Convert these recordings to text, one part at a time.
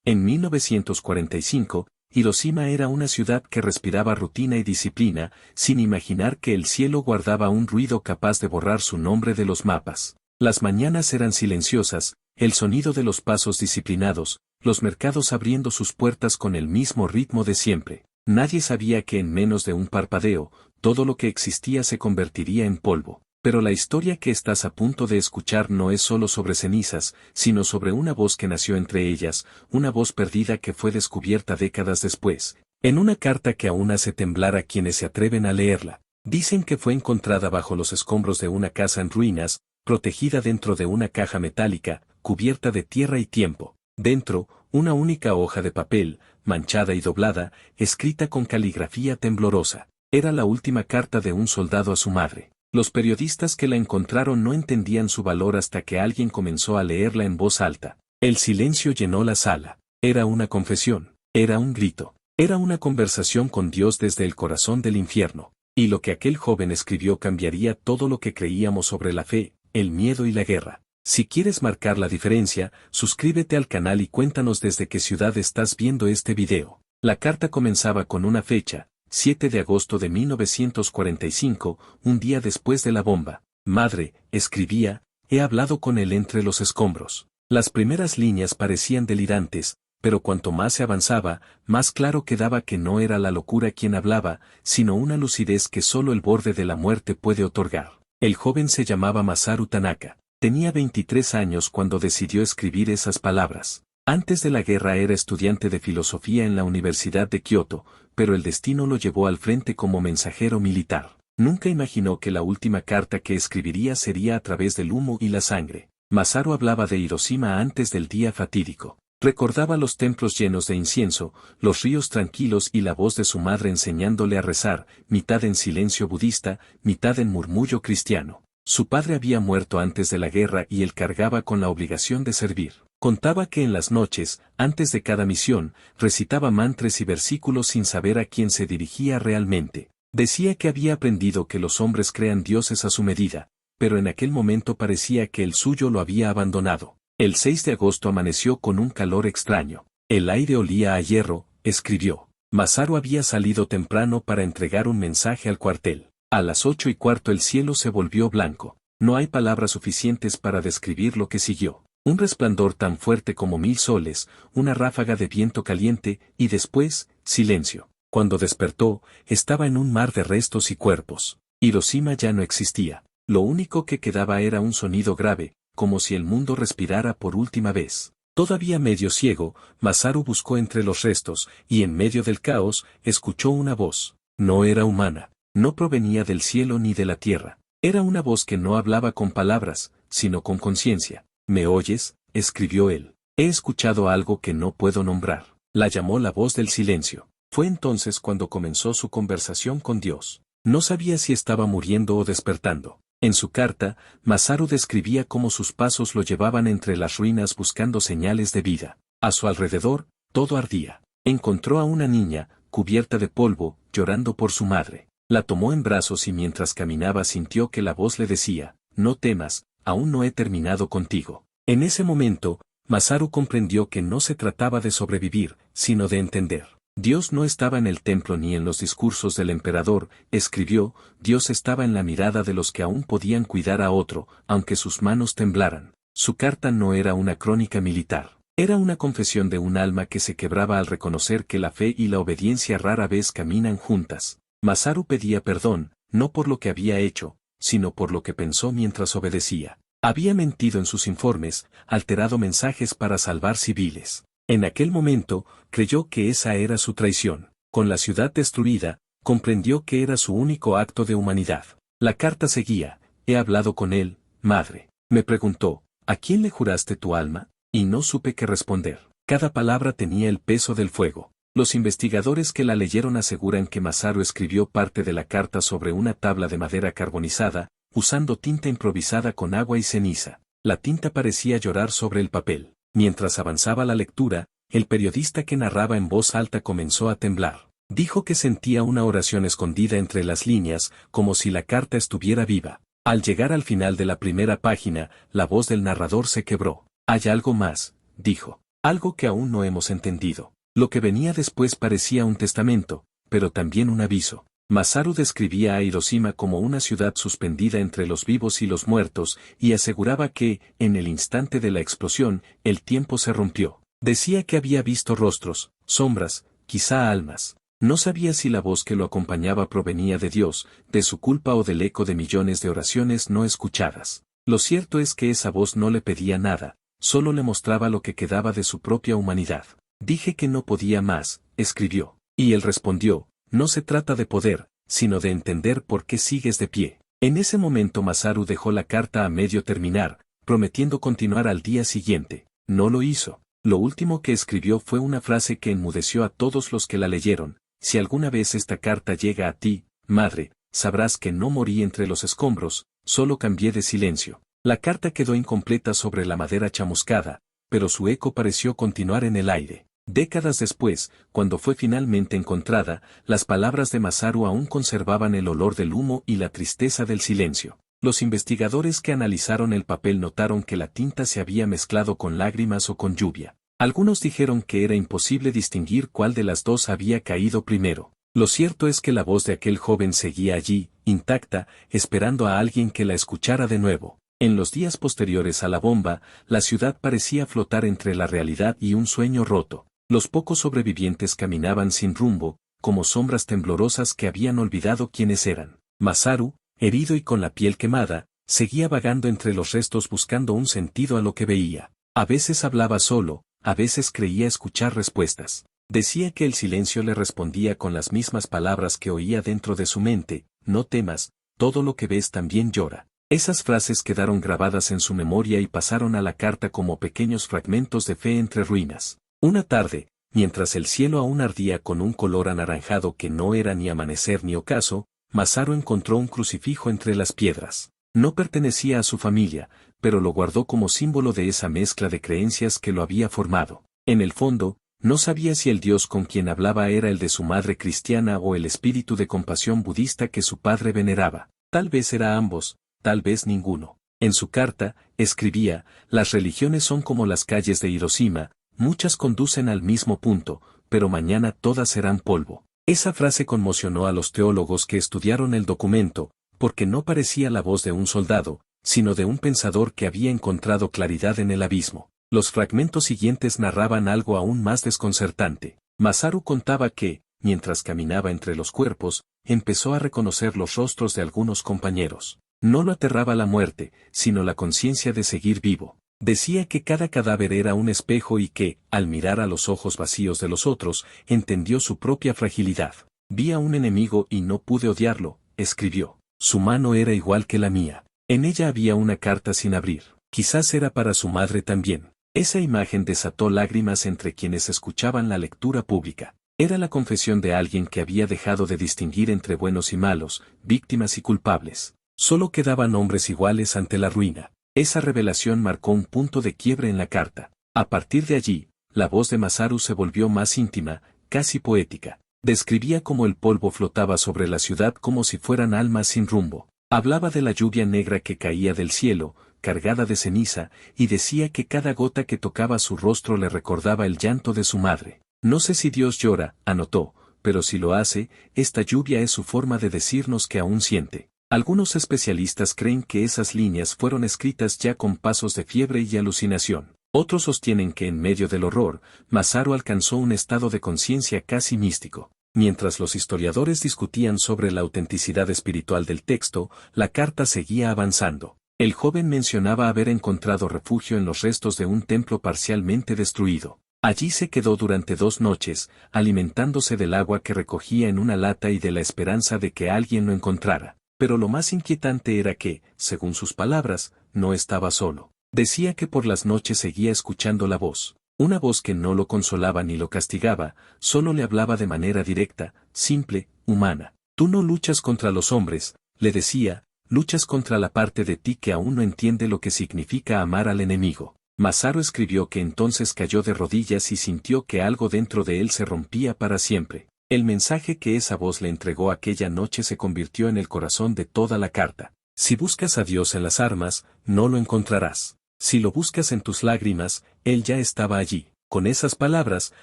En 1945, Hiroshima era una ciudad que respiraba rutina y disciplina, sin imaginar que el cielo guardaba un ruido capaz de borrar su nombre de los mapas. Las mañanas eran silenciosas, el sonido de los pasos disciplinados, los mercados abriendo sus puertas con el mismo ritmo de siempre. Nadie sabía que en menos de un parpadeo, todo lo que existía se convertiría en polvo. Pero la historia que estás a punto de escuchar no es solo sobre cenizas, sino sobre una voz que nació entre ellas, una voz perdida que fue descubierta décadas después, en una carta que aún hace temblar a quienes se atreven a leerla. Dicen que fue encontrada bajo los escombros de una casa en ruinas, protegida dentro de una caja metálica, cubierta de tierra y tiempo. Dentro, una única hoja de papel, manchada y doblada, escrita con caligrafía temblorosa. Era la última carta de un soldado a su madre. Los periodistas que la encontraron no entendían su valor hasta que alguien comenzó a leerla en voz alta. El silencio llenó la sala. Era una confesión, era un grito, era una conversación con Dios desde el corazón del infierno. Y lo que aquel joven escribió cambiaría todo lo que creíamos sobre la fe, el miedo y la guerra. Si quieres marcar la diferencia, suscríbete al canal y cuéntanos desde qué ciudad estás viendo este video. La carta comenzaba con una fecha, 7 de agosto de 1945, un día después de la bomba. Madre, escribía, he hablado con él entre los escombros. Las primeras líneas parecían delirantes, pero cuanto más se avanzaba, más claro quedaba que no era la locura quien hablaba, sino una lucidez que solo el borde de la muerte puede otorgar. El joven se llamaba Masaru Tanaka. Tenía 23 años cuando decidió escribir esas palabras. Antes de la guerra era estudiante de filosofía en la Universidad de Kioto, pero el destino lo llevó al frente como mensajero militar. Nunca imaginó que la última carta que escribiría sería a través del humo y la sangre. Masaru hablaba de Hiroshima antes del día fatídico. Recordaba los templos llenos de incienso, los ríos tranquilos y la voz de su madre enseñándole a rezar, mitad en silencio budista, mitad en murmullo cristiano. Su padre había muerto antes de la guerra y él cargaba con la obligación de servir. Contaba que en las noches, antes de cada misión, recitaba mantras y versículos sin saber a quién se dirigía realmente. Decía que había aprendido que los hombres crean dioses a su medida, pero en aquel momento parecía que el suyo lo había abandonado. El 6 de agosto amaneció con un calor extraño. El aire olía a hierro, escribió. Masaru había salido temprano para entregar un mensaje al cuartel. A las 8:15 el cielo se volvió blanco. No hay palabras suficientes para describir lo que siguió. Un resplandor tan fuerte como 1000 soles, una ráfaga de viento caliente, y después, silencio. Cuando despertó, estaba en un mar de restos y cuerpos. Hiroshima ya no existía. Lo único que quedaba era un sonido grave, como si el mundo respirara por última vez. Todavía medio ciego, Masaru buscó entre los restos, y en medio del caos, escuchó una voz. No era humana. No provenía del cielo ni de la tierra. Era una voz que no hablaba con palabras, sino con conciencia. ¿Me oyes?, escribió él. He escuchado algo que no puedo nombrar. La llamó la voz del silencio. Fue entonces cuando comenzó su conversación con Dios. No sabía si estaba muriendo o despertando. En su carta, Masaru describía cómo sus pasos lo llevaban entre las ruinas buscando señales de vida. A su alrededor, todo ardía. Encontró a una niña, cubierta de polvo, llorando por su madre. La tomó en brazos y mientras caminaba sintió que la voz le decía, no temas, aún no he terminado contigo. En ese momento, Masaru comprendió que no se trataba de sobrevivir, sino de entender. Dios no estaba en el templo ni en los discursos del emperador, escribió, Dios estaba en la mirada de los que aún podían cuidar a otro, aunque sus manos temblaran. Su carta no era una crónica militar. Era una confesión de un alma que se quebraba al reconocer que la fe y la obediencia rara vez caminan juntas. Masaru pedía perdón, no por lo que había hecho, sino por lo que pensó mientras obedecía. Había mentido en sus informes, alterado mensajes para salvar civiles. En aquel momento, creyó que esa era su traición. Con la ciudad destruida, comprendió que era su único acto de humanidad. La carta seguía, he hablado con él, madre. Me preguntó, ¿a quién le juraste tu alma? Y no supe qué responder. Cada palabra tenía el peso del fuego. Los investigadores que la leyeron aseguran que Masaru escribió parte de la carta sobre una tabla de madera carbonizada, usando tinta improvisada con agua y ceniza. La tinta parecía llorar sobre el papel. Mientras avanzaba la lectura, el periodista que narraba en voz alta comenzó a temblar. Dijo que sentía una oración escondida entre las líneas, como si la carta estuviera viva. Al llegar al final de la primera página, la voz del narrador se quebró. Hay algo más, dijo. Algo que aún no hemos entendido. Lo que venía después parecía un testamento, pero también un aviso. Masaru describía a Hiroshima como una ciudad suspendida entre los vivos y los muertos, y aseguraba que, en el instante de la explosión, el tiempo se rompió. Decía que había visto rostros, sombras, quizá almas. No sabía si la voz que lo acompañaba provenía de Dios, de su culpa o del eco de millones de oraciones no escuchadas. Lo cierto es que esa voz no le pedía nada, solo le mostraba lo que quedaba de su propia humanidad. Dije que no podía más, escribió. Y él respondió, no se trata de poder, sino de entender por qué sigues de pie. En ese momento Masaru dejó la carta a medio terminar, prometiendo continuar al día siguiente. No lo hizo. Lo último que escribió fue una frase que enmudeció a todos los que la leyeron. Si alguna vez esta carta llega a ti, madre, sabrás que no morí entre los escombros, solo cambié de silencio. La carta quedó incompleta sobre la madera chamuscada, pero su eco pareció continuar en el aire. Décadas después, cuando fue finalmente encontrada, las palabras de Masaru aún conservaban el olor del humo y la tristeza del silencio. Los investigadores que analizaron el papel notaron que la tinta se había mezclado con lágrimas o con lluvia. Algunos dijeron que era imposible distinguir cuál de las dos había caído primero. Lo cierto es que la voz de aquel joven seguía allí, intacta, esperando a alguien que la escuchara de nuevo. En los días posteriores a la bomba, la ciudad parecía flotar entre la realidad y un sueño roto. Los pocos sobrevivientes caminaban sin rumbo, como sombras temblorosas que habían olvidado quiénes eran. Masaru, herido y con la piel quemada, seguía vagando entre los restos buscando un sentido a lo que veía. A veces hablaba solo, a veces creía escuchar respuestas. Decía que el silencio le respondía con las mismas palabras que oía dentro de su mente: no temas, todo lo que ves también llora. Esas frases quedaron grabadas en su memoria y pasaron a la carta como pequeños fragmentos de fe entre ruinas. Una tarde, mientras el cielo aún ardía con un color anaranjado que no era ni amanecer ni ocaso, Masaru encontró un crucifijo entre las piedras. No pertenecía a su familia, pero lo guardó como símbolo de esa mezcla de creencias que lo había formado. En el fondo, no sabía si el Dios con quien hablaba era el de su madre cristiana o el espíritu de compasión budista que su padre veneraba. Tal vez era ambos, tal vez ninguno. En su carta, escribía: las religiones son como las calles de Hiroshima, muchas conducen al mismo punto, pero mañana todas serán polvo. Esa frase conmocionó a los teólogos que estudiaron el documento, porque no parecía la voz de un soldado, sino de un pensador que había encontrado claridad en el abismo. Los fragmentos siguientes narraban algo aún más desconcertante. Masaru contaba que, mientras caminaba entre los cuerpos, empezó a reconocer los rostros de algunos compañeros. No lo aterraba la muerte, sino la conciencia de seguir vivo. Decía que cada cadáver era un espejo y que, al mirar a los ojos vacíos de los otros, entendió su propia fragilidad. Vi a un enemigo y no pude odiarlo, escribió. Su mano era igual que la mía. En ella había una carta sin abrir. Quizás era para su madre también. Esa imagen desató lágrimas entre quienes escuchaban la lectura pública. Era la confesión de alguien que había dejado de distinguir entre buenos y malos, víctimas y culpables. Solo quedaban hombres iguales ante la ruina. Esa revelación marcó un punto de quiebre en la carta. A partir de allí, la voz de Masaru se volvió más íntima, casi poética. Describía cómo el polvo flotaba sobre la ciudad como si fueran almas sin rumbo. Hablaba de la lluvia negra que caía del cielo, cargada de ceniza, y decía que cada gota que tocaba su rostro le recordaba el llanto de su madre. No sé si Dios llora, anotó, pero si lo hace, esta lluvia es su forma de decirnos que aún siente. Algunos especialistas creen que esas líneas fueron escritas ya con pasos de fiebre y alucinación. Otros sostienen que en medio del horror, Masaru alcanzó un estado de conciencia casi místico. Mientras los historiadores discutían sobre la autenticidad espiritual del texto, la carta seguía avanzando. El joven mencionaba haber encontrado refugio en los restos de un templo parcialmente destruido. Allí se quedó durante 2 noches, alimentándose del agua que recogía en una lata y de la esperanza de que alguien lo encontrara. Pero lo más inquietante era que, según sus palabras, no estaba solo. Decía que por las noches seguía escuchando la voz. Una voz que no lo consolaba ni lo castigaba, solo le hablaba de manera directa, simple, humana. Tú no luchas contra los hombres, le decía, luchas contra la parte de ti que aún no entiende lo que significa amar al enemigo. Masaru escribió que entonces cayó de rodillas y sintió que algo dentro de él se rompía para siempre. El mensaje que esa voz le entregó aquella noche se convirtió en el corazón de toda la carta. Si buscas a Dios en las armas, no lo encontrarás. Si lo buscas en tus lágrimas, Él ya estaba allí. Con esas palabras,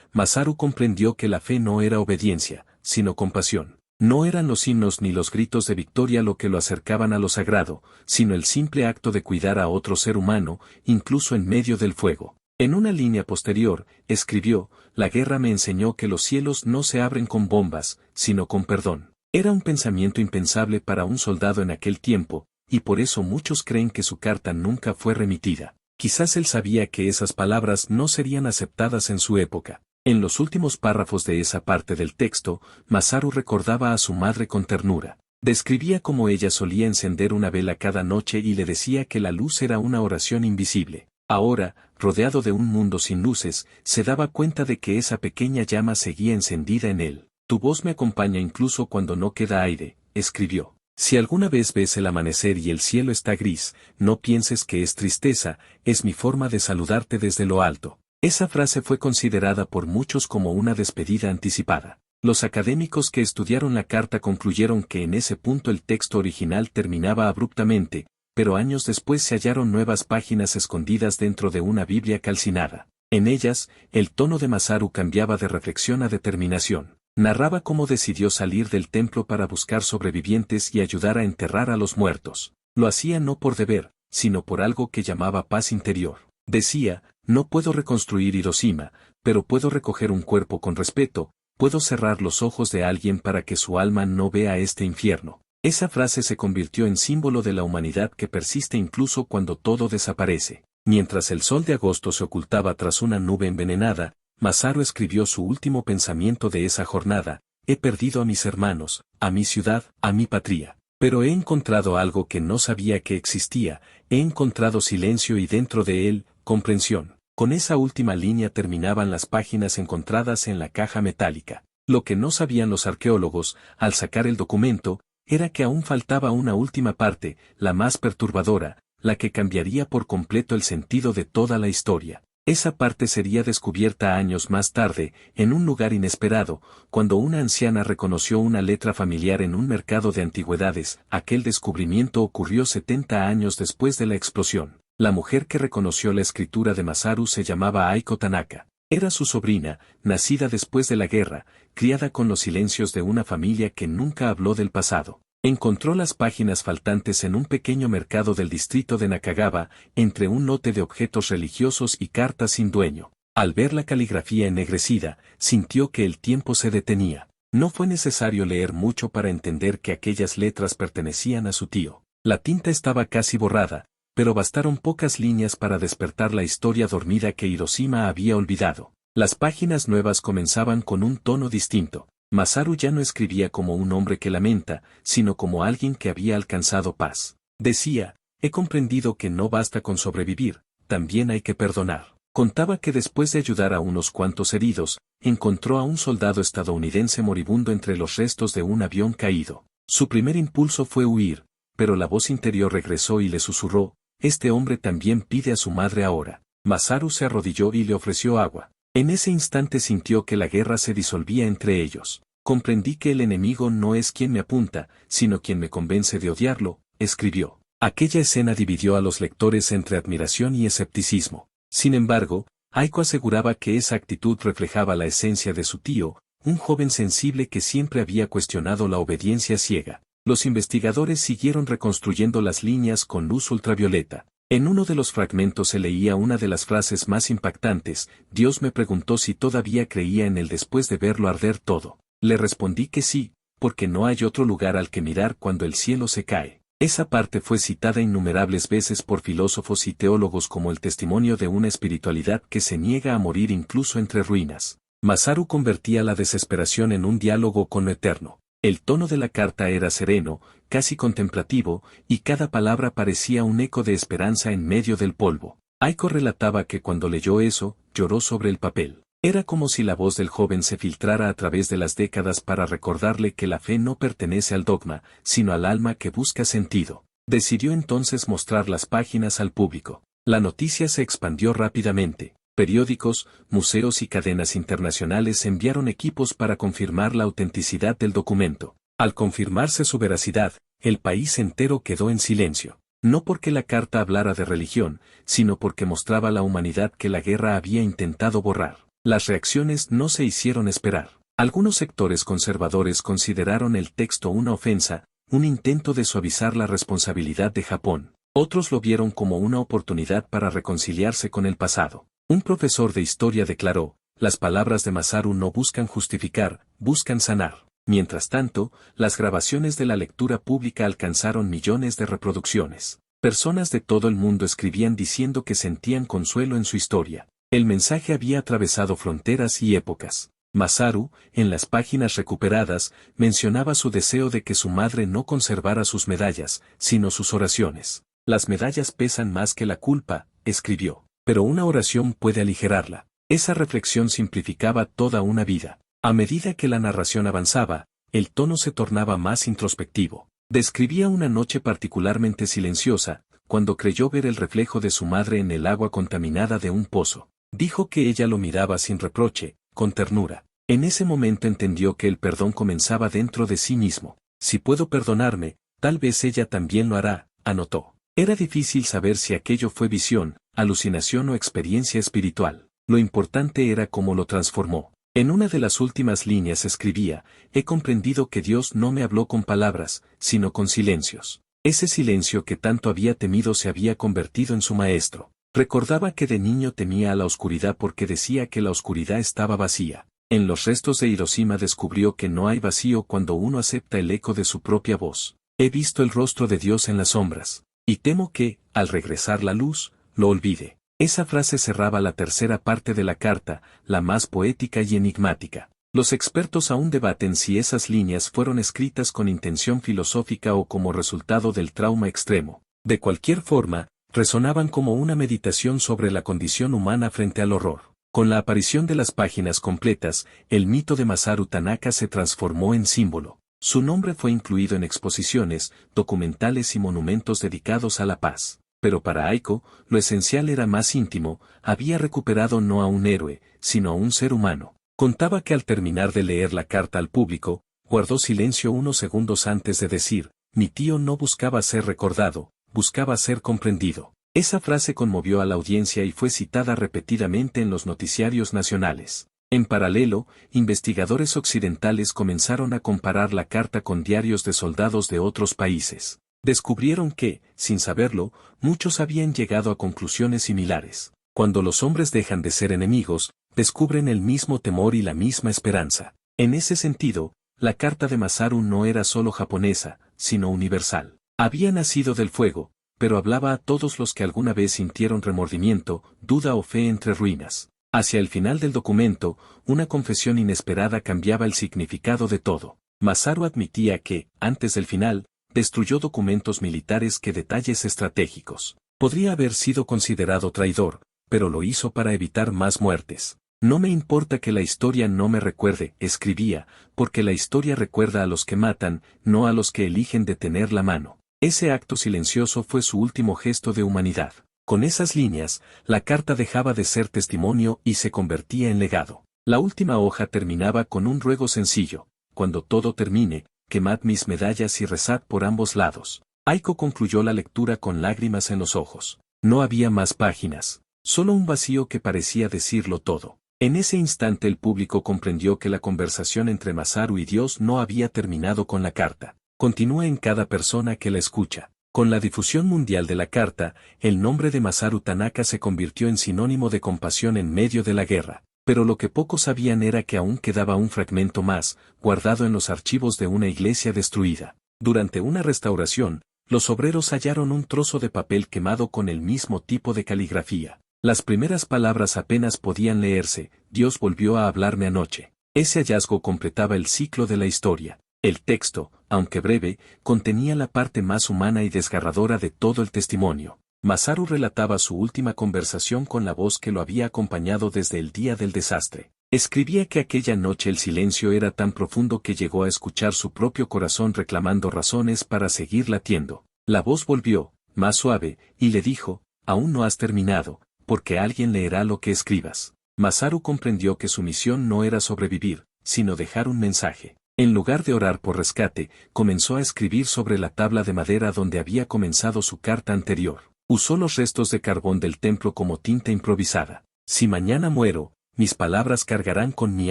Masaru comprendió que la fe no era obediencia, sino compasión. No eran los himnos ni los gritos de victoria lo que lo acercaban a lo sagrado, sino el simple acto de cuidar a otro ser humano, incluso en medio del fuego. En una línea posterior, escribió, la guerra me enseñó que los cielos no se abren con bombas, sino con perdón. Era un pensamiento impensable para un soldado en aquel tiempo, y por eso muchos creen que su carta nunca fue remitida. Quizás él sabía que esas palabras no serían aceptadas en su época. En los últimos párrafos de esa parte del texto, Masaru recordaba a su madre con ternura. Describía cómo ella solía encender una vela cada noche y le decía que la luz era una oración invisible. Ahora, rodeado de un mundo sin luces, se daba cuenta de que esa pequeña llama seguía encendida en él. Tu voz me acompaña incluso cuando no queda aire, escribió. Si alguna vez ves el amanecer y el cielo está gris, no pienses que es tristeza, es mi forma de saludarte desde lo alto. Esa frase fue considerada por muchos como una despedida anticipada. Los académicos que estudiaron la carta concluyeron que en ese punto el texto original terminaba abruptamente, pero años después se hallaron nuevas páginas escondidas dentro de una Biblia calcinada. En ellas, el tono de Masaru cambiaba de reflexión a determinación. Narraba cómo decidió salir del templo para buscar sobrevivientes y ayudar a enterrar a los muertos. Lo hacía no por deber, sino por algo que llamaba paz interior. Decía, no puedo reconstruir Hiroshima, pero puedo recoger un cuerpo con respeto, puedo cerrar los ojos de alguien para que su alma no vea este infierno. Esa frase se convirtió en símbolo de la humanidad que persiste incluso cuando todo desaparece. Mientras el sol de agosto se ocultaba tras una nube envenenada, Masaru escribió su último pensamiento de esa jornada, he perdido a mis hermanos, a mi ciudad, a mi patria. Pero he encontrado algo que no sabía que existía, he encontrado silencio y dentro de él, comprensión. Con esa última línea terminaban las páginas encontradas en la caja metálica. Lo que no sabían los arqueólogos, al sacar el documento, era que aún faltaba una última parte, la más perturbadora, la que cambiaría por completo el sentido de toda la historia. Esa parte sería descubierta años más tarde, en un lugar inesperado, cuando una anciana reconoció una letra familiar en un mercado de antigüedades. Aquel descubrimiento ocurrió 70 años después de la explosión. La mujer que reconoció la escritura de Masaru se llamaba Aiko Tanaka. Era su sobrina, nacida después de la guerra, criada con los silencios de una familia que nunca habló del pasado. Encontró las páginas faltantes en un pequeño mercado del distrito de Nakagawa, entre un lote de objetos religiosos y cartas sin dueño. Al ver la caligrafía ennegrecida, sintió que el tiempo se detenía. No fue necesario leer mucho para entender que aquellas letras pertenecían a su tío. La tinta estaba casi borrada, pero bastaron pocas líneas para despertar la historia dormida que Hiroshima había olvidado. Las páginas nuevas comenzaban con un tono distinto. Masaru ya no escribía como un hombre que lamenta, sino como alguien que había alcanzado paz. Decía, he comprendido que no basta con sobrevivir, también hay que perdonar. Contaba que después de ayudar a unos cuantos heridos, encontró a un soldado estadounidense moribundo entre los restos de un avión caído. Su primer impulso fue huir, pero la voz interior regresó y le susurró, este hombre también pide a su madre ahora. Masaru se arrodilló y le ofreció agua. En ese instante sintió que la guerra se disolvía entre ellos. Comprendí que el enemigo no es quien me apunta, sino quien me convence de odiarlo, escribió. Aquella escena dividió a los lectores entre admiración y escepticismo. Sin embargo, Aiko aseguraba que esa actitud reflejaba la esencia de su tío, un joven sensible que siempre había cuestionado la obediencia ciega. Los investigadores siguieron reconstruyendo las líneas con luz ultravioleta. En uno de los fragmentos se leía una de las frases más impactantes, Dios me preguntó si todavía creía en él después de verlo arder todo. Le respondí que sí, porque no hay otro lugar al que mirar cuando el cielo se cae. Esa parte fue citada innumerables veces por filósofos y teólogos como el testimonio de una espiritualidad que se niega a morir incluso entre ruinas. Masaru convertía la desesperación en un diálogo con lo eterno. El tono de la carta era sereno, casi contemplativo, y cada palabra parecía un eco de esperanza en medio del polvo. Aiko relataba que cuando leyó eso, lloró sobre el papel. Era como si la voz del joven se filtrara a través de las décadas para recordarle que la fe no pertenece al dogma, sino al alma que busca sentido. Decidió entonces mostrar las páginas al público. La noticia se expandió rápidamente. Periódicos, museos y cadenas internacionales enviaron equipos para confirmar la autenticidad del documento. Al confirmarse su veracidad, el país entero quedó en silencio. No porque la carta hablara de religión, sino porque mostraba a la humanidad que la guerra había intentado borrar. Las reacciones no se hicieron esperar. Algunos sectores conservadores consideraron el texto una ofensa, un intento de suavizar la responsabilidad de Japón. Otros lo vieron como una oportunidad para reconciliarse con el pasado. Un profesor de historia declaró: las palabras de Masaru no buscan justificar, buscan sanar. Mientras tanto, las grabaciones de la lectura pública alcanzaron millones de reproducciones. Personas de todo el mundo escribían diciendo que sentían consuelo en su historia. El mensaje había atravesado fronteras y épocas. Masaru, en las páginas recuperadas, mencionaba su deseo de que su madre no conservara sus medallas, sino sus oraciones. Las medallas pesan más que la culpa, escribió, pero una oración puede aligerarla. Esa reflexión simplificaba toda una vida. A medida que la narración avanzaba, el tono se tornaba más introspectivo. Describía una noche particularmente silenciosa, cuando creyó ver el reflejo de su madre en el agua contaminada de un pozo. Dijo que ella lo miraba sin reproche, con ternura. En ese momento entendió que el perdón comenzaba dentro de sí mismo. Si puedo perdonarme, tal vez ella también lo hará, anotó. Era difícil saber si aquello fue visión, alucinación o experiencia espiritual. Lo importante era cómo lo transformó. En una de las últimas líneas escribía: he comprendido que Dios no me habló con palabras, sino con silencios. Ese silencio que tanto había temido se había convertido en su maestro. Recordaba que de niño temía a la oscuridad porque decía que la oscuridad estaba vacía. En los restos de Hiroshima descubrió que no hay vacío cuando uno acepta el eco de su propia voz. He visto el rostro de Dios en las sombras. Y temo que, al regresar la luz, lo olvide. Esa frase cerraba la tercera parte de la carta, la más poética y enigmática. Los expertos aún debaten si esas líneas fueron escritas con intención filosófica o como resultado del trauma extremo. De cualquier forma, resonaban como una meditación sobre la condición humana frente al horror. Con la aparición de las páginas completas, el mito de Masaru Tanaka se transformó en símbolo. Su nombre fue incluido en exposiciones, documentales y monumentos dedicados a la paz. Pero para Aiko, lo esencial era más íntimo: había recuperado no a un héroe, sino a un ser humano. Contaba que al terminar de leer la carta al público, guardó silencio unos segundos antes de decir: mi tío no buscaba ser recordado, buscaba ser comprendido. Esa frase conmovió a la audiencia y fue citada repetidamente en los noticiarios nacionales. En paralelo, investigadores occidentales comenzaron a comparar la carta con diarios de soldados de otros países. Descubrieron que, sin saberlo, muchos habían llegado a conclusiones similares. Cuando los hombres dejan de ser enemigos, descubren el mismo temor y la misma esperanza. En ese sentido, la carta de Masaru no era solo japonesa, sino universal. Había nacido del fuego, pero hablaba a todos los que alguna vez sintieron remordimiento, duda o fe entre ruinas. Hacia el final del documento, una confesión inesperada cambiaba el significado de todo. Masaru admitía que, antes del final, destruyó documentos militares que detalles estratégicos. Podría haber sido considerado traidor, pero lo hizo para evitar más muertes. No me importa que la historia no me recuerde, escribía, porque la historia recuerda a los que matan, no a los que eligen detener la mano. Ese acto silencioso fue su último gesto de humanidad. Con esas líneas, la carta dejaba de ser testimonio y se convertía en legado. La última hoja terminaba con un ruego sencillo: cuando todo termine, quemad mis medallas y rezad por ambos lados. Aiko concluyó la lectura con lágrimas en los ojos. No había más páginas, solo un vacío que parecía decirlo todo. En ese instante el público comprendió que la conversación entre Masaru y Dios no había terminado con la carta. Continúa en cada persona que la escucha. Con la difusión mundial de la carta, el nombre de Masaru Tanaka se convirtió en sinónimo de compasión en medio de la guerra. Pero lo que pocos sabían era que aún quedaba un fragmento más, guardado en los archivos de una iglesia destruida. Durante una restauración, los obreros hallaron un trozo de papel quemado con el mismo tipo de caligrafía. Las primeras palabras apenas podían leerse: Dios volvió a hablarme anoche. Ese hallazgo completaba el ciclo de la historia. El texto, aunque breve, contenía la parte más humana y desgarradora de todo el testimonio. Masaru relataba su última conversación con la voz que lo había acompañado desde el día del desastre. Escribía que aquella noche el silencio era tan profundo que llegó a escuchar su propio corazón reclamando razones para seguir latiendo. La voz volvió, más suave, y le dijo: aún no has terminado, porque alguien leerá lo que escribas. Masaru comprendió que su misión no era sobrevivir, sino dejar un mensaje. En lugar de orar por rescate, comenzó a escribir sobre la tabla de madera donde había comenzado su carta anterior. Usó los restos de carbón del templo como tinta improvisada. Si mañana muero, mis palabras cargarán con mi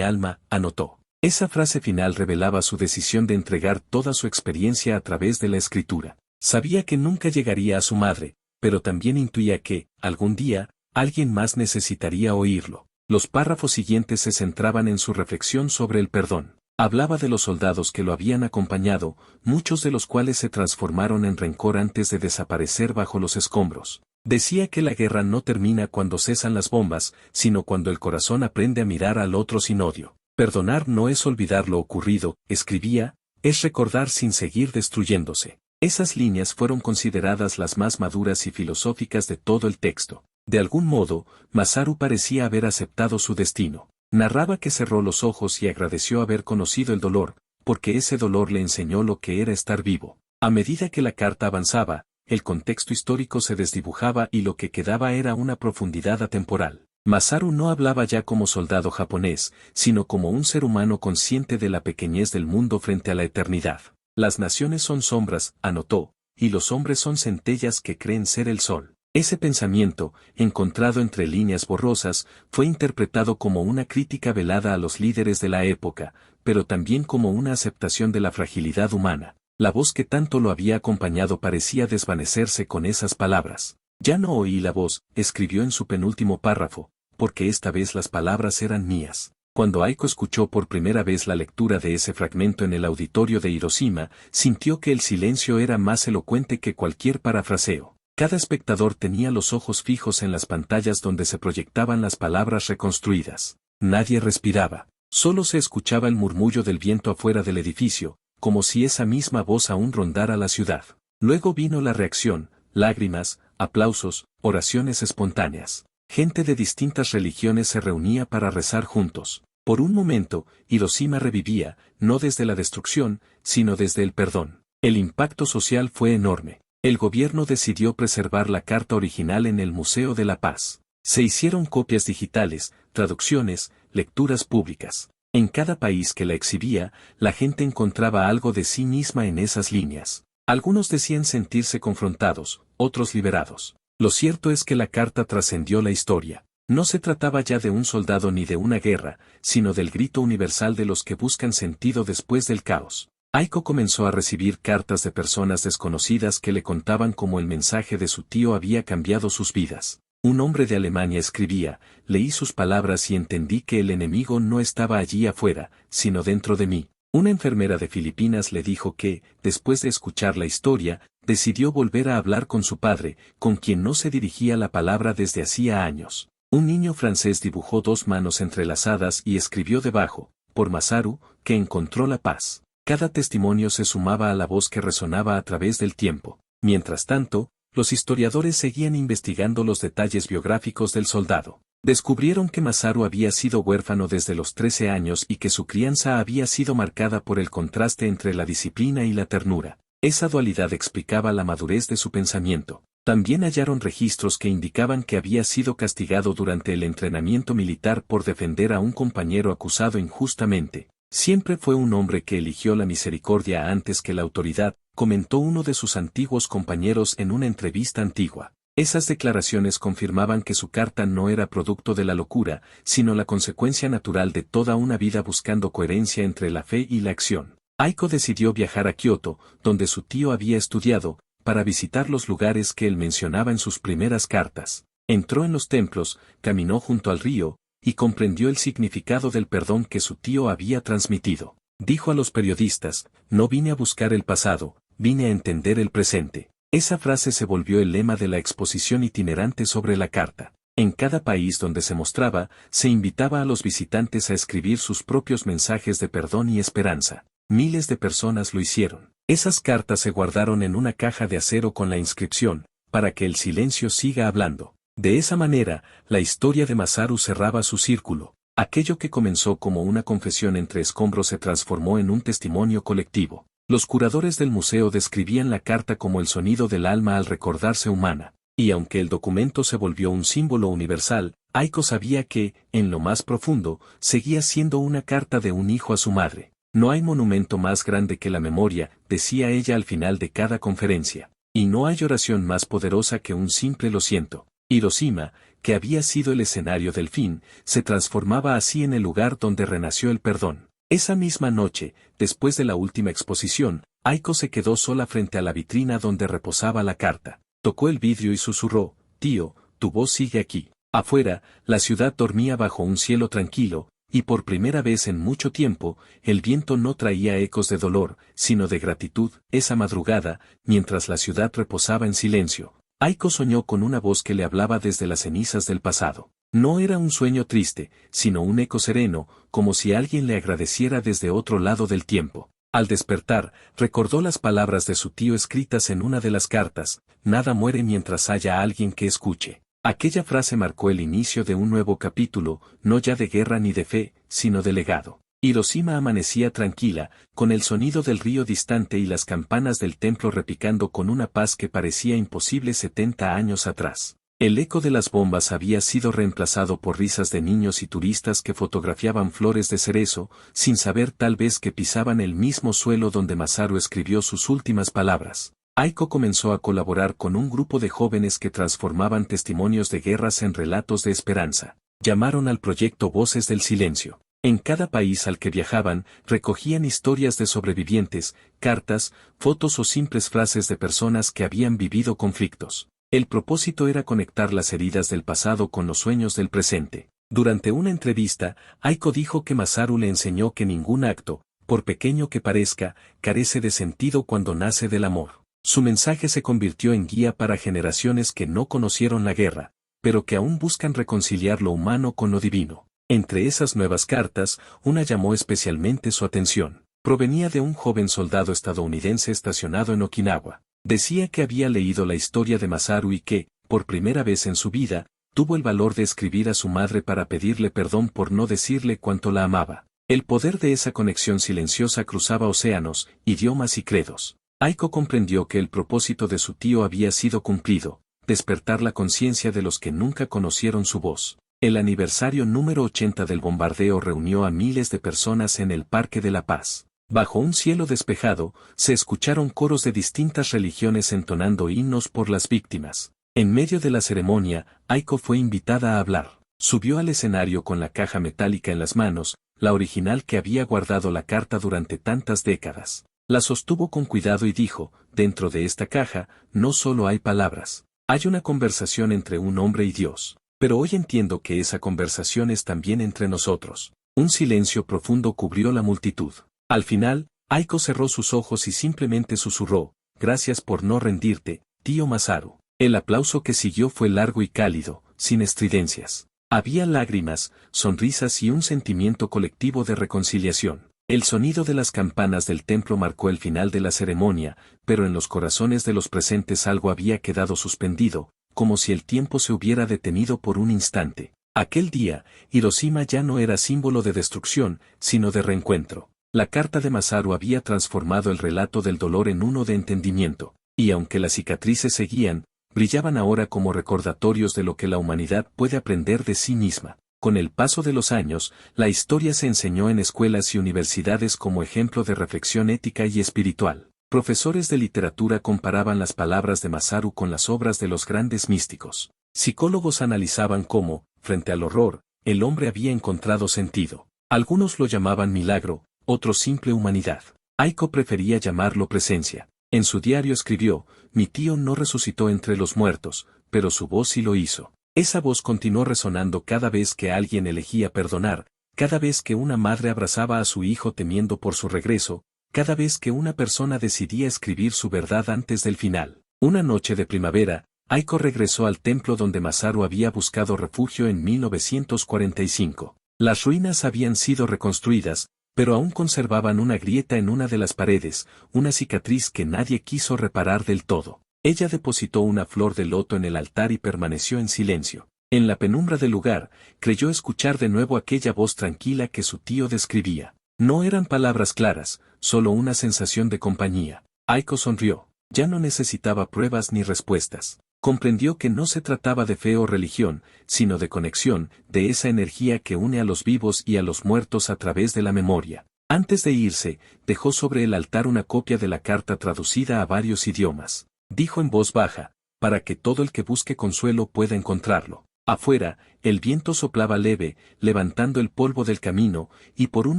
alma, anotó. Esa frase final revelaba su decisión de entregar toda su experiencia a través de la escritura. Sabía que nunca llegaría a su madre, pero también intuía que, algún día, alguien más necesitaría oírlo. Los párrafos siguientes se centraban en su reflexión sobre el perdón. Hablaba de los soldados que lo habían acompañado, muchos de los cuales se transformaron en rencor antes de desaparecer bajo los escombros. Decía que la guerra no termina cuando cesan las bombas, sino cuando el corazón aprende a mirar al otro sin odio. Perdonar no es olvidar lo ocurrido, escribía, es recordar sin seguir destruyéndose. Esas líneas fueron consideradas las más maduras y filosóficas de todo el texto. De algún modo, Masaru parecía haber aceptado su destino. Narraba que cerró los ojos y agradeció haber conocido el dolor, porque ese dolor le enseñó lo que era estar vivo. A medida que la carta avanzaba, el contexto histórico se desdibujaba y lo que quedaba era una profundidad atemporal. Masaru no hablaba ya como soldado japonés, sino como un ser humano consciente de la pequeñez del mundo frente a la eternidad. Las naciones son sombras, anotó, y los hombres son centellas que creen ser el sol. Ese pensamiento, encontrado entre líneas borrosas, fue interpretado como una crítica velada a los líderes de la época, pero también como una aceptación de la fragilidad humana. La voz que tanto lo había acompañado parecía desvanecerse con esas palabras. Ya no oí la voz, escribió en su penúltimo párrafo, porque esta vez las palabras eran mías. Cuando Aiko escuchó por primera vez la lectura de ese fragmento en el auditorio de Hiroshima, sintió que el silencio era más elocuente que cualquier parafraseo. Cada espectador tenía los ojos fijos en las pantallas donde se proyectaban las palabras reconstruidas. Nadie respiraba. Solo se escuchaba el murmullo del viento afuera del edificio, como si esa misma voz aún rondara la ciudad. Luego vino la reacción, lágrimas, aplausos, oraciones espontáneas. Gente de distintas religiones se reunía para rezar juntos. Por un momento, Hiroshima revivía, no desde la destrucción, sino desde el perdón. El impacto social fue enorme. El gobierno decidió preservar la carta original en el Museo de la Paz. Se hicieron copias digitales, traducciones, lecturas públicas. En cada país que la exhibía, la gente encontraba algo de sí misma en esas líneas. Algunos decían sentirse confrontados, otros liberados. Lo cierto es que la carta trascendió la historia. No se trataba ya de un soldado ni de una guerra, sino del grito universal de los que buscan sentido después del caos. Aiko comenzó a recibir cartas de personas desconocidas que le contaban cómo el mensaje de su tío había cambiado sus vidas. Un hombre de Alemania escribía, leí sus palabras y entendí que el enemigo no estaba allí afuera, sino dentro de mí. Una enfermera de Filipinas le dijo que, después de escuchar la historia, decidió volver a hablar con su padre, con quien no se dirigía la palabra desde hacía años. Un niño francés dibujó dos manos entrelazadas y escribió debajo, por Masaru, que encontró la paz. Cada testimonio se sumaba a la voz que resonaba a través del tiempo. Mientras tanto, los historiadores seguían investigando los detalles biográficos del soldado. Descubrieron que Masaru había sido huérfano desde los 13 años y que su crianza había sido marcada por el contraste entre la disciplina y la ternura. Esa dualidad explicaba la madurez de su pensamiento. También hallaron registros que indicaban que había sido castigado durante el entrenamiento militar por defender a un compañero acusado injustamente. Siempre fue un hombre que eligió la misericordia antes que la autoridad, comentó uno de sus antiguos compañeros en una entrevista antigua. Esas declaraciones confirmaban que su carta no era producto de la locura, sino la consecuencia natural de toda una vida buscando coherencia entre la fe y la acción. Aiko decidió viajar a Kioto, donde su tío había estudiado, para visitar los lugares que él mencionaba en sus primeras cartas. Entró en los templos, caminó junto al río, y comprendió el significado del perdón que su tío había transmitido. Dijo a los periodistas, no vine a buscar el pasado, vine a entender el presente. Esa frase se volvió el lema de la exposición itinerante sobre la carta. En cada país donde se mostraba, se invitaba a los visitantes a escribir sus propios mensajes de perdón y esperanza. Miles de personas lo hicieron. Esas cartas se guardaron en una caja de acero con la inscripción, para que el silencio siga hablando. De esa manera, la historia de Masaru cerraba su círculo. Aquello que comenzó como una confesión entre escombros se transformó en un testimonio colectivo. Los curadores del museo describían la carta como el sonido del alma al recordarse humana. Y aunque el documento se volvió un símbolo universal, Aiko sabía que, en lo más profundo, seguía siendo una carta de un hijo a su madre. No hay monumento más grande que la memoria, decía ella al final de cada conferencia. Y no hay oración más poderosa que un simple lo siento. Hiroshima, que había sido el escenario del fin, se transformaba así en el lugar donde renació el perdón. Esa misma noche, después de la última exposición, Aiko se quedó sola frente a la vitrina donde reposaba la carta. Tocó el vidrio y susurró, «Tío, tu voz sigue aquí». Afuera, la ciudad dormía bajo un cielo tranquilo, y por primera vez en mucho tiempo, el viento no traía ecos de dolor, sino de gratitud. Esa madrugada, mientras la ciudad reposaba en silencio, Aiko soñó con una voz que le hablaba desde las cenizas del pasado. No era un sueño triste, sino un eco sereno, como si alguien le agradeciera desde otro lado del tiempo. Al despertar, recordó las palabras de su tío escritas en una de las cartas, «Nada muere mientras haya alguien que escuche». Aquella frase marcó el inicio de un nuevo capítulo, no ya de guerra ni de fe, sino de legado. Hiroshima amanecía tranquila, con el sonido del río distante y las campanas del templo repicando con una paz que parecía imposible 70 años atrás. El eco de las bombas había sido reemplazado por risas de niños y turistas que fotografiaban flores de cerezo, sin saber tal vez que pisaban el mismo suelo donde Masaru escribió sus últimas palabras. Aiko comenzó a colaborar con un grupo de jóvenes que transformaban testimonios de guerras en relatos de esperanza. Llamaron al proyecto Voces del Silencio. En cada país al que viajaban, recogían historias de sobrevivientes, cartas, fotos o simples frases de personas que habían vivido conflictos. El propósito era conectar las heridas del pasado con los sueños del presente. Durante una entrevista, Aiko dijo que Masaru le enseñó que ningún acto, por pequeño que parezca, carece de sentido cuando nace del amor. Su mensaje se convirtió en guía para generaciones que no conocieron la guerra, pero que aún buscan reconciliar lo humano con lo divino. Entre esas nuevas cartas, una llamó especialmente su atención. Provenía de un joven soldado estadounidense estacionado en Okinawa. Decía que había leído la historia de Masaru y que, por primera vez en su vida, tuvo el valor de escribir a su madre para pedirle perdón por no decirle cuánto la amaba. El poder de esa conexión silenciosa cruzaba océanos, idiomas y credos. Aiko comprendió que el propósito de su tío había sido cumplido, despertar la conciencia de los que nunca conocieron su voz. El aniversario número 80 del bombardeo reunió a miles de personas en el Parque de la Paz. Bajo un cielo despejado, se escucharon coros de distintas religiones entonando himnos por las víctimas. En medio de la ceremonia, Aiko fue invitada a hablar. Subió al escenario con la caja metálica en las manos, la original que había guardado la carta durante tantas décadas. La sostuvo con cuidado y dijo, «Dentro de esta caja, no solo hay palabras. Hay una conversación entre un hombre y Dios. Pero hoy entiendo que esa conversación es también entre nosotros». Un silencio profundo cubrió la multitud. Al final, Aiko cerró sus ojos y simplemente susurró, «Gracias por no rendirte, tío Masaru». El aplauso que siguió fue largo y cálido, sin estridencias. Había lágrimas, sonrisas y un sentimiento colectivo de reconciliación. El sonido de las campanas del templo marcó el final de la ceremonia, pero en los corazones de los presentes algo había quedado suspendido, como si el tiempo se hubiera detenido por un instante. Aquel día, Hiroshima ya no era símbolo de destrucción, sino de reencuentro. La carta de Masaru había transformado el relato del dolor en uno de entendimiento, y aunque las cicatrices seguían, brillaban ahora como recordatorios de lo que la humanidad puede aprender de sí misma. Con el paso de los años, la historia se enseñó en escuelas y universidades como ejemplo de reflexión ética y espiritual. Profesores de literatura comparaban las palabras de Masaru con las obras de los grandes místicos. Psicólogos analizaban cómo, frente al horror, el hombre había encontrado sentido. Algunos lo llamaban milagro, otros simple humanidad. Aiko prefería llamarlo presencia. En su diario escribió, «Mi tío no resucitó entre los muertos, pero su voz sí lo hizo». Esa voz continuó resonando cada vez que alguien elegía perdonar, cada vez que una madre abrazaba a su hijo temiendo por su regreso, cada vez que una persona decidía escribir su verdad antes del final. Una noche de primavera, Aiko regresó al templo donde Masaru había buscado refugio en 1945. Las ruinas habían sido reconstruidas, pero aún conservaban una grieta en una de las paredes, una cicatriz que nadie quiso reparar del todo. Ella depositó una flor de loto en el altar y permaneció en silencio. En la penumbra del lugar, creyó escuchar de nuevo aquella voz tranquila que su tío describía. No eran palabras claras, solo una sensación de compañía. Aiko sonrió. Ya no necesitaba pruebas ni respuestas. Comprendió que no se trataba de fe o religión, sino de conexión, de esa energía que une a los vivos y a los muertos a través de la memoria. Antes de irse, dejó sobre el altar una copia de la carta traducida a varios idiomas. Dijo en voz baja, para que todo el que busque consuelo pueda encontrarlo. Afuera, el viento soplaba leve, levantando el polvo del camino, y por un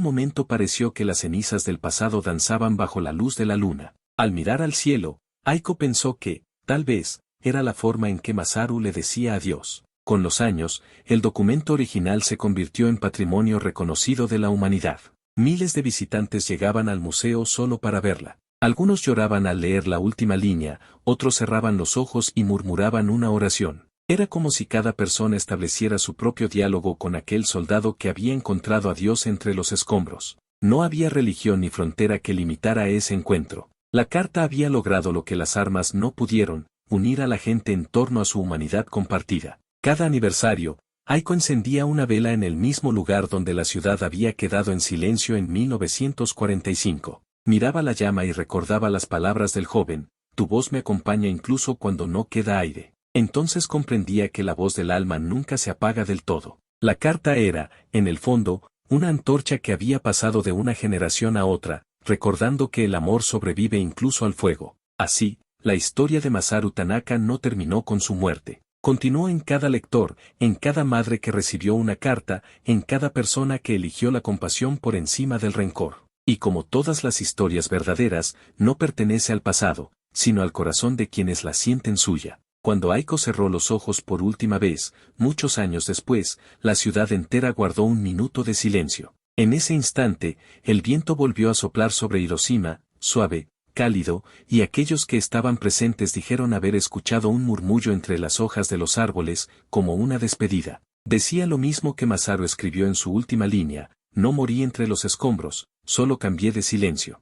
momento pareció que las cenizas del pasado danzaban bajo la luz de la luna. Al mirar al cielo, Aiko pensó que, tal vez, era la forma en que Masaru le decía adiós. Con los años, el documento original se convirtió en patrimonio reconocido de la humanidad. Miles de visitantes llegaban al museo solo para verla. Algunos lloraban al leer la última línea, otros cerraban los ojos y murmuraban una oración. Era como si cada persona estableciera su propio diálogo con aquel soldado que había encontrado a Dios entre los escombros. No había religión ni frontera que limitara ese encuentro. La carta había logrado lo que las armas no pudieron, unir a la gente en torno a su humanidad compartida. Cada aniversario, Aiko encendía una vela en el mismo lugar donde la ciudad había quedado en silencio en 1945. Miraba la llama y recordaba las palabras del joven, tu voz me acompaña incluso cuando no queda aire. Entonces comprendía que la voz del alma nunca se apaga del todo. La carta era, en el fondo, una antorcha que había pasado de una generación a otra, recordando que el amor sobrevive incluso al fuego. Así, la historia de Masaru Tanaka no terminó con su muerte. Continuó en cada lector, en cada madre que recibió una carta, en cada persona que eligió la compasión por encima del rencor. Y como todas las historias verdaderas, no pertenece al pasado, sino al corazón de quienes la sienten suya. Cuando Aiko cerró los ojos por última vez, muchos años después, la ciudad entera guardó un minuto de silencio. En ese instante, el viento volvió a soplar sobre Hiroshima, suave, cálido, y aquellos que estaban presentes dijeron haber escuchado un murmullo entre las hojas de los árboles, como una despedida. Decía lo mismo que Masaru escribió en su última línea, no morí entre los escombros, solo cambié de silencio.